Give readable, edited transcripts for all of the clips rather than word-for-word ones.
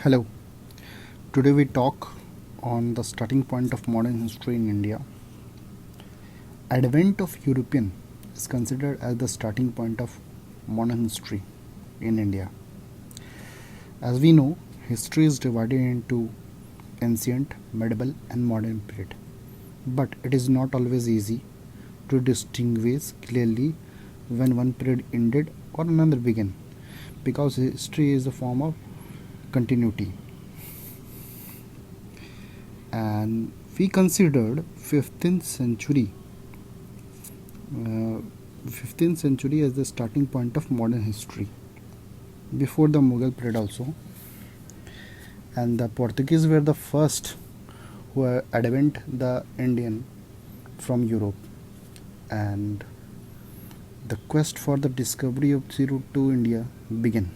Hello. Today we talk on the starting point of modern history in India. Advent of European is considered as the starting point of modern history in India. As we know, history is divided into ancient, medieval and modern period. But it is not always easy to distinguish clearly when one period ended or another began because history is a form of continuity. And we considered uh, 15th century as the starting point of modern history before the Mughal period also. And the Portuguese were the first who advent the Indian from Europe, and the quest for the discovery of sea route to India began.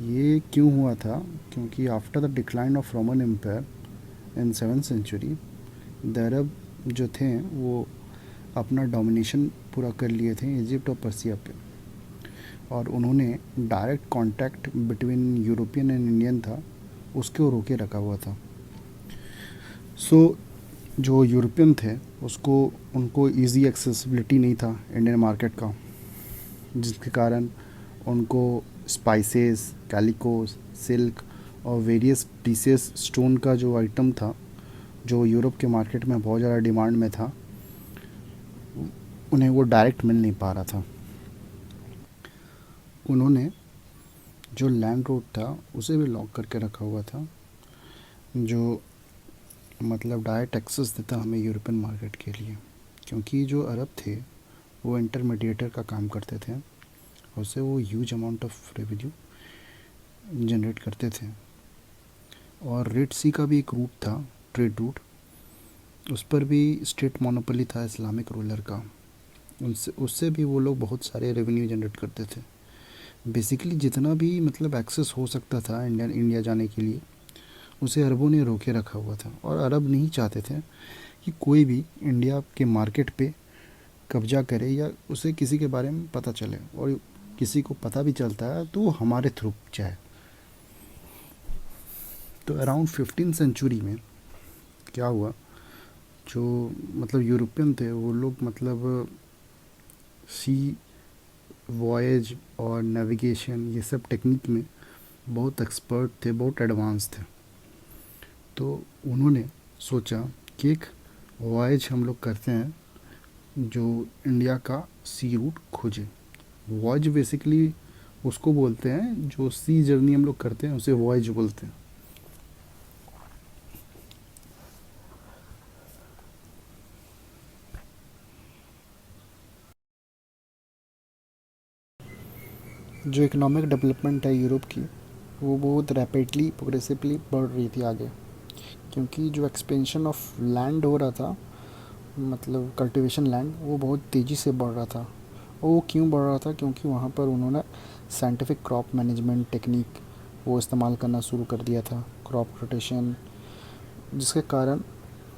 ये क्यों हुआ था? क्योंकि after the decline of Roman Empire in 7th century the Arab जो थे वो अपना domination पूरा कर लिए थे इजिप्ट और पर्सिया पे, और उन्होंने direct contact between European and Indian था उसको रोके रखा हुआ था. जो यूरोपियन थे उनको इजी एक्सेसिबिलिटी नहीं था इंडियन मार्केट का, जिसके कारण उनको स्पाइसेस, कैलिकोस, सिल्क और वेरियस प्रीसियस स्टोन का जो आइटम था जो यूरोप के मार्केट में बहुत ज़्यादा डिमांड में था, उन्हें वो डायरेक्ट मिल नहीं पा रहा था. उन्होंने जो लैंड रोड था उसे भी लॉक करके रखा हुआ था, जो मतलब डायरेक्ट एक्सेस देता हमें यूरोपियन मार्केट के लिए, क्योंकि जो अरब थे वो इंटरमीडिएटर का काम करते थे, उससे वो huge amount of revenue generate करते थे. और रेड सी का भी एक रूट था, ट्रेड रूट, उस पर भी स्टेट मोनोपोली था इस्लामिक रूलर का, उससे भी वो लोग बहुत सारे रेवेन्यू जनरेट करते थे. बेसिकली जितना भी मतलब एक्सेस हो सकता था इंडिया जाने के लिए उसे अरबों ने रोके रखा हुआ था, और अरब नहीं चाहते थे कि कोई भी इंडिया के मार्केट पे कब्जा करे या उसे किसी के बारे में पता चले, और किसी को पता भी चलता है तो हमारे थ्रू जाए. तो अराउंड 15th सेंचुरी में क्या हुआ, जो मतलब यूरोपियन थे वो लोग मतलब सी वॉयज और नेविगेशन ये सब टेक्निक में बहुत एक्सपर्ट थे, बहुत एडवांस थे. तो उन्होंने सोचा कि एक वॉयज हम लोग करते हैं जो इंडिया का सी रूट खोजे. वॉयज बेसिकली उसको बोलते हैं, जो सी जर्नी हम लोग करते हैं उसे वॉयज बोलते हैं. जो इकोनॉमिक डेवलपमेंट है यूरोप की वो बहुत रैपिडली प्रोग्रेसिवली बढ़ रही थी आगे, क्योंकि जो एक्सपेंशन ऑफ लैंड हो रहा था, मतलब कल्टीवेशन लैंड, वो बहुत तेज़ी से बढ़ रहा था. और वो क्यों बढ़ रहा था? क्योंकि वहाँ पर उन्होंने साइंटिफिक क्रॉप मैनेजमेंट टेक्निक वो इस्तेमाल करना शुरू कर दिया था, क्रॉप रोटेशन, जिसके कारण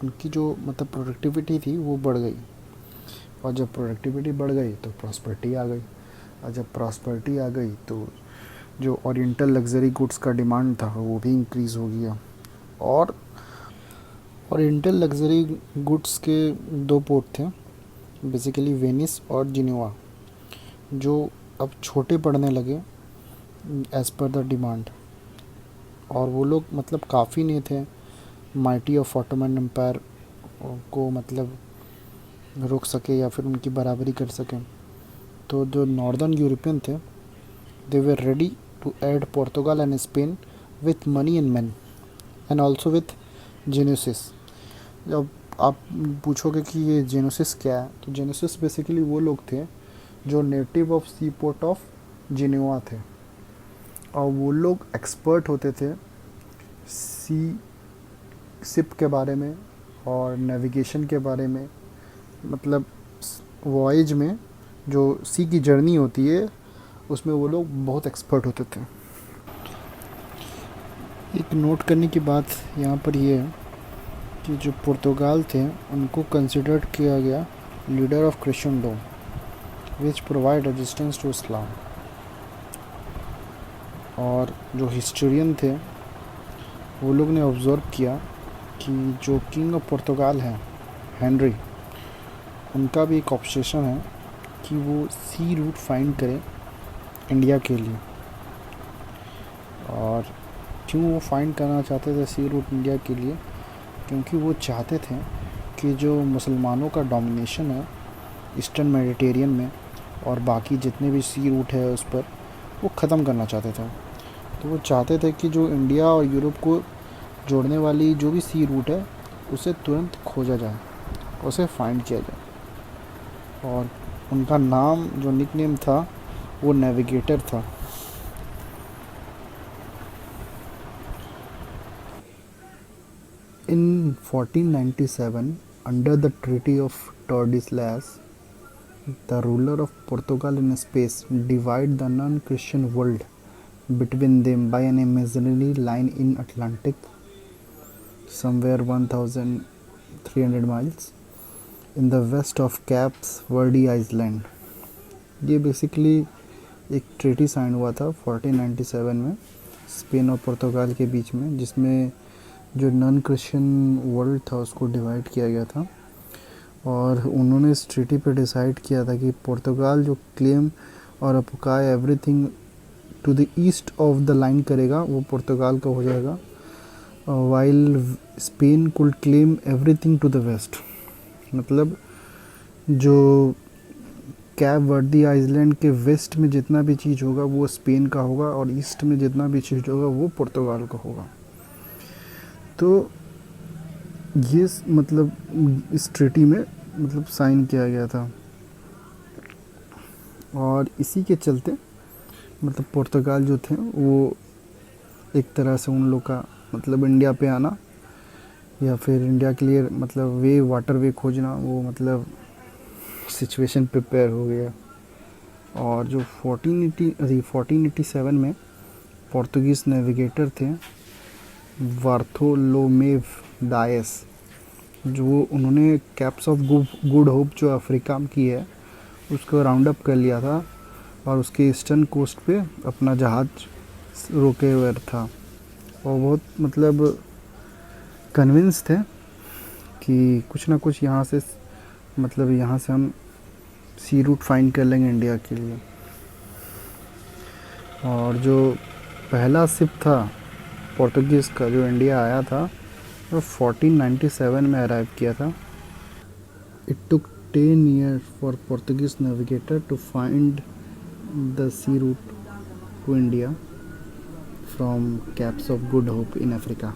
उनकी जो मतलब प्रोडक्टिविटी थी वो बढ़ गई. और जब प्रोडक्टिविटी बढ़ गई तो प्रॉस्पेरिटी आ गई, और जब प्रॉस्पेरिटी आ गई तो जो ओरिएंटल लग्जरी गुड्स का डिमांड था वो भी इंक्रीज़ हो गया. और ओरिएंटल लग्जरी गुड्स के दो पोर्ट थे बेसिकली, वेनिस और जिनेवा, जो अब छोटे पड़ने लगे एज़ पर द डिमांड. और वो लोग मतलब काफ़ी नहीं थे माइटी ऑफ ऑटोमन एम्पायर को मतलब रोक सके या फिर उनकी बराबरी कर सकें. तो जो नॉर्दर्न यूरोपियन थे they were ready to aid Portugal and Spain with money and man and also with Genoese. जब आप पूछोगे कि ये जेनोसिस क्या है, तो जेनोसिस बेसिकली वो लोग थे जो native of sea port of Geneva थे, और वो लोग एक्सपर्ट होते थे सी शिप के बारे में और नेविगेशन के बारे में, मतलब वॉयज में जो सी की जर्नी होती है उसमें वो लोग बहुत एक्सपर्ट होते थे. एक नोट करने की बात यहाँ पर ये है कि जो पुर्तगाल थे उनको कंसिडर्ड किया गया leader of Christendom which provide resistance to Islam. और जो हिस्टोरियन थे वो लोग ने ऑब्ज़र्व किया कि जो किंग ऑफ पुर्तगाल हैं हेनरी, उनका भी एक ऑब्सेशन है कि वो सी रूट फाइंड करें इंडिया के लिए। और क्यों वो फाइंड करना चाहते थे सी रूट इंडिया के लिए? क्योंकि वो चाहते थे कि जो मुसलमानों का डोमिनेशन है ईस्टर्न मेडिटेरियन में और बाकी जितने भी सी रूट है उस पर, वो ख़त्म करना चाहते थे। तो वो चाहते थे कि जो इंडिया और यूरोप को जोड़ने वाली जो भी सी रूट है उसे तुरंत खोजा जाए, उसे फाइंड किया जाए। और उनका नाम जो निकनेम था वो नेविगेटर था। In 1497, under the Treaty of Tordesillas, the ruler of Portugal in space divided the non-Christian world between them by an imaginary line in Atlantic, somewhere 1,300 miles, in the west of Cape Verde Island. ये basically एक treaty sign हुआ था 1497 में Spain और पुर्तगाल के बीच में, जिसमें जो नॉन क्रिश्चियन वर्ल्ड था उसको डिवाइड किया गया था। और उन्होंने इस ट्रीटी पे डिसाइड किया था कि पुर्तगाल जो क्लेम और अपुकाय everything to the east of the line करेगा वो पुर्तगाल का हो जाएगा, while Spain could claim everything to the west. मतलब जो कैप वर्दी आइलैंड के वेस्ट में जितना भी चीज़ होगा वो स्पेन का होगा और ईस्ट में जितना भी चीज़ होगा वो पुर्तगाल का होगा। तो ये मतलब इस ट्रीटी में मतलब साइन किया गया था। और इसी के चलते मतलब पुर्तगाल जो थे वो एक तरह से उन लोग का मतलब इंडिया पे आना या फिर इंडिया के लिए मतलब वे वाटर वे खोजना, वो मतलब सिचुएशन प्रिपेयर हो गया। और जो 1487 में पोर्तुगीज़ नेविगेटर थे बार्थोलोमेव डायस, जो उन्होंने कैप्स ऑफ गुड होप जो अफ्रीका की है उसको राउंड अप कर लिया था और उसके ईस्टर्न कोस्ट पे अपना जहाज रोके हुए था। और बहुत मतलब कन्विंस थे कि कुछ ना कुछ यहाँ से मतलब यहाँ से हम सी रूट फाइंड कर लेंगे इंडिया के लिए। और जो पहला शिप था पोर्तुगीज़ का जो इंडिया आया था वो 1497 में अराइव किया था। It took 10 years for Portuguese navigator to find the sea route to India from Capes of Good Hope in Africa.